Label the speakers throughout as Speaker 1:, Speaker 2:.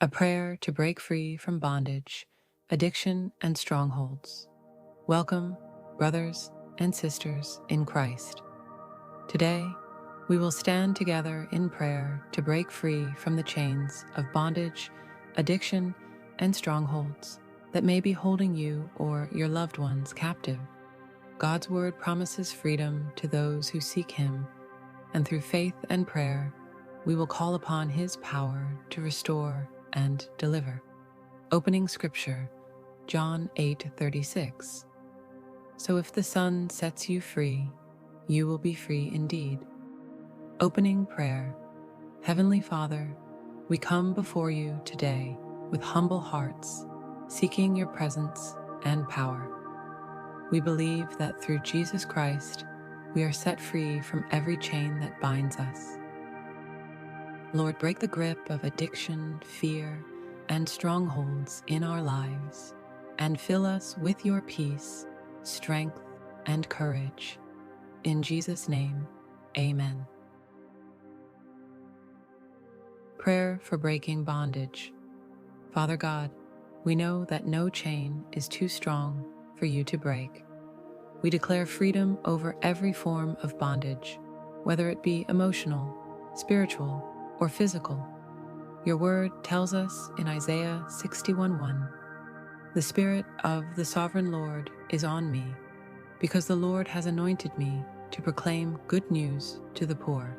Speaker 1: a prayer to break free from bondage, addiction, and strongholds. Welcome, brothers and sisters in Christ. Today, we will stand together in prayer to break free from the chains of bondage, addiction, and strongholds that may be holding you or your loved ones captive. God's word promises freedom to those who seek Him, and through faith and prayer, we will call upon His power to restore and deliver. Opening Scripture, John 8:36. So if the Son sets you free, you will be free indeed. Opening prayer. Heavenly Father, we come before you today with humble hearts, seeking your presence and power. We believe that through Jesus Christ, we are set free from every chain that binds us. Lord, break the grip of addiction, fear, and strongholds in our lives, and fill us with your peace, strength, and courage. In Jesus' name, amen. Prayer for breaking bondage. Father God, we know that no chain is too strong for you to break. We declare freedom over every form of bondage, whether it be emotional, spiritual, or physical. Your word tells us in Isaiah 61:1, "The Spirit of the Sovereign Lord is on me, because the Lord has anointed me to proclaim good news to the poor.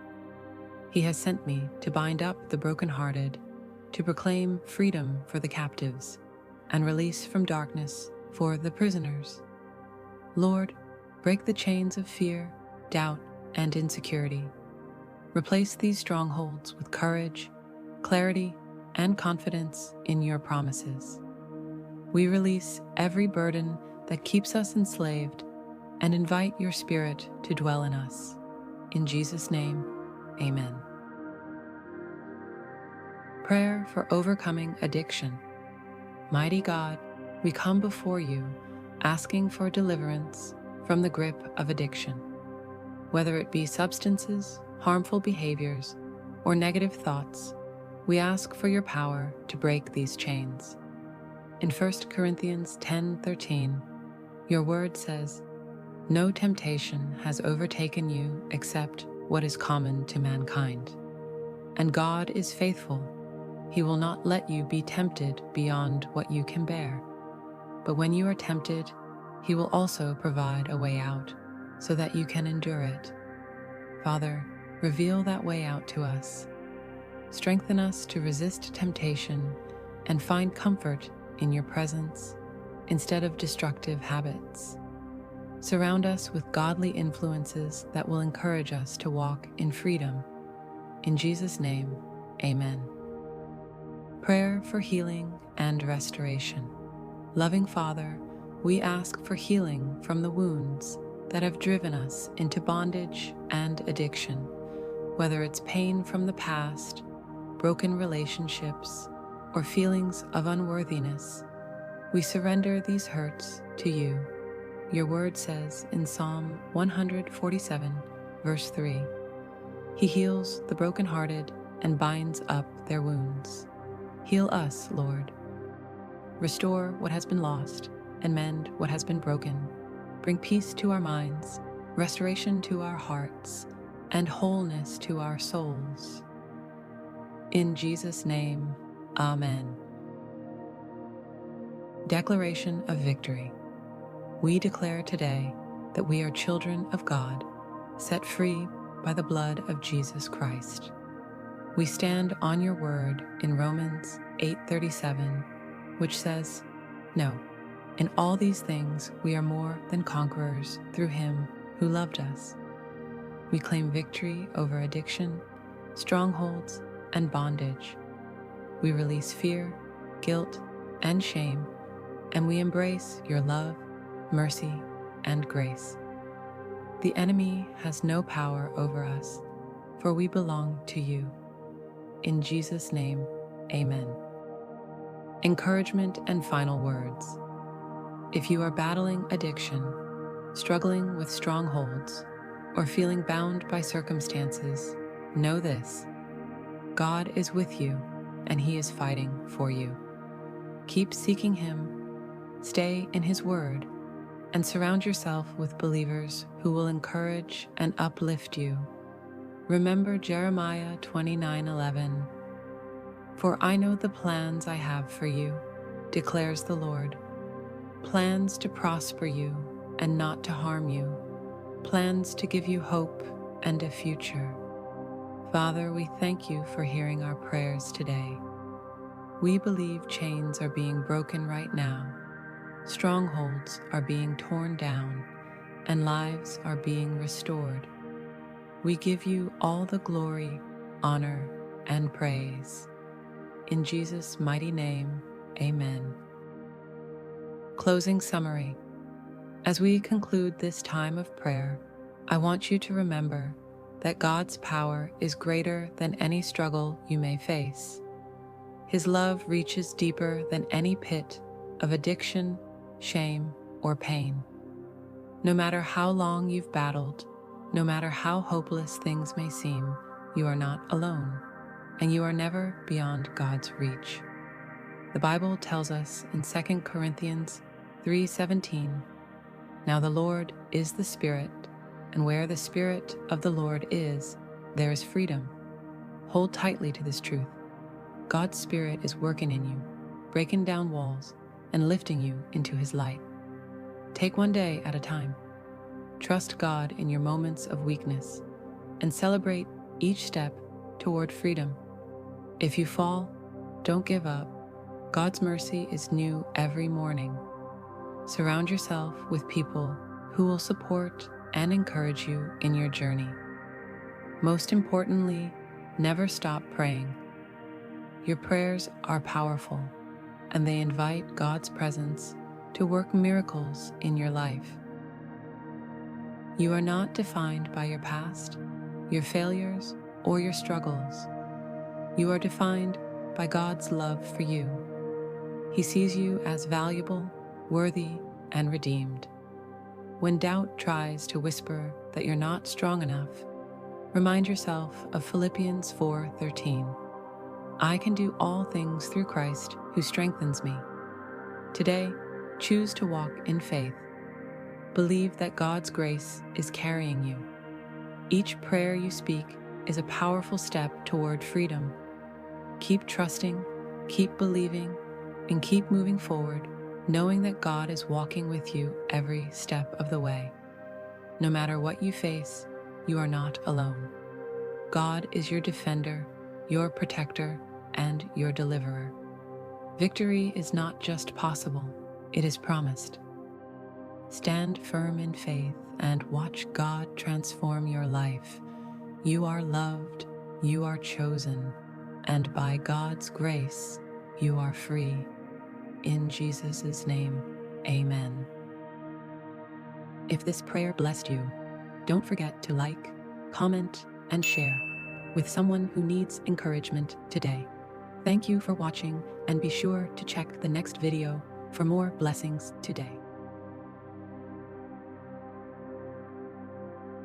Speaker 1: He has sent me to bind up the brokenhearted, to proclaim freedom for the captives, and release from darkness for the prisoners." Lord, break the chains of fear, doubt, and insecurity. Replace these strongholds with courage, clarity, and confidence in your promises. We release every burden that keeps us enslaved and invite your Spirit to dwell in us. In Jesus' name, amen. Prayer for overcoming addiction. Mighty God, we come before you asking for deliverance from the grip of addiction. Whether it be substances, harmful behaviors, or negative thoughts, we ask for your power to break these chains. In 1 Corinthians 10:13, your word says, "No temptation has overtaken you except what is common to mankind. And God is faithful. He will not let you be tempted beyond what you can bear. But when you are tempted, He will also provide a way out so that you can endure it." Father, reveal that way out to us. Strengthen us to resist temptation and find comfort in your presence instead of destructive habits. Surround us with godly influences that will encourage us to walk in freedom. In Jesus' name, amen. Prayer for healing and restoration. Loving Father, we ask for healing from the wounds that have driven us into bondage and addiction, whether it's pain from the past, broken relationships, or feelings of unworthiness. We surrender these hurts to you. Your word says in Psalm 147, verse 3, "He heals the brokenhearted and binds up their wounds." Heal us, Lord. Restore what has been lost and mend what has been broken. Bring peace to our minds, restoration to our hearts, and wholeness to our souls. In Jesus' name, amen. Declaration of Victory. We declare today that we are children of God, set free by the blood of Jesus Christ. We stand on your word in Romans 8:37, which says, "No, in all these things we are more than conquerors through Him who loved us." We claim victory over addiction, strongholds, and bondage. We release fear, guilt, and shame, and we embrace your love, mercy, and grace. The enemy has no power over us, for we belong to you. In Jesus' name, amen. Encouragement and final words. If you are battling addiction, struggling with strongholds, or feeling bound by circumstances, know this: God is with you, and He is fighting for you. Keep seeking Him, stay in His Word, and surround yourself with believers who will encourage and uplift you. Remember Jeremiah 29:11. For I know the plans I have for you, declares the Lord. Plans to prosper you and not to harm you. Plans to give you hope and a future. Father, we thank you for hearing our prayers today. We believe chains are being broken right now. Strongholds are being torn down and lives are being restored. We give you all the glory, honor, and praise. In Jesus' mighty name, amen. Closing summary. As we conclude this time of prayer, I want you to remember that God's power is greater than any struggle you may face. His love reaches deeper than any pit of addiction, shame, or pain. No matter how long you've battled, no matter how hopeless things may seem, you are not alone, and you are never beyond God's reach. The Bible tells us in 2 Corinthians 3:17, "Now the Lord is the Spirit, and where the Spirit of the Lord is, there is freedom." Hold tightly to this truth. God's Spirit is working in you, breaking down walls, and lifting you into His light. Take one day at a time. Trust God in your moments of weakness, and celebrate each step toward freedom. If you fall, don't give up. God's mercy is new every morning. Surround yourself with people who will support and encourage you in your journey. Most importantly, never stop praying. Your prayers are powerful, and they invite God's presence to work miracles in your life. You are not defined by your past, your failures, or your struggles. You are defined by God's love for you. He sees you as valuable, worthy, and redeemed. When doubt tries to whisper that you're not strong enough, remind yourself of Philippians 4:13. I can do all things through Christ who strengthens me. Today, choose to walk in faith. Believe that God's grace is carrying you. Each prayer you speak is a powerful step toward freedom. Keep trusting, keep believing, and keep moving forward, knowing that God is walking with you every step of the way. No matter what you face, you are not alone. God is your defender, your protector, and your deliverer. Victory is not just possible, it is promised. Stand firm in faith and watch God transform your life. You are loved, you are chosen, and by God's grace, you are free. In Jesus' name, amen. If this prayer blessed you, don't forget to like, comment, and share with someone who needs encouragement today. Thank you for watching, and be sure to check the next video for more blessings today.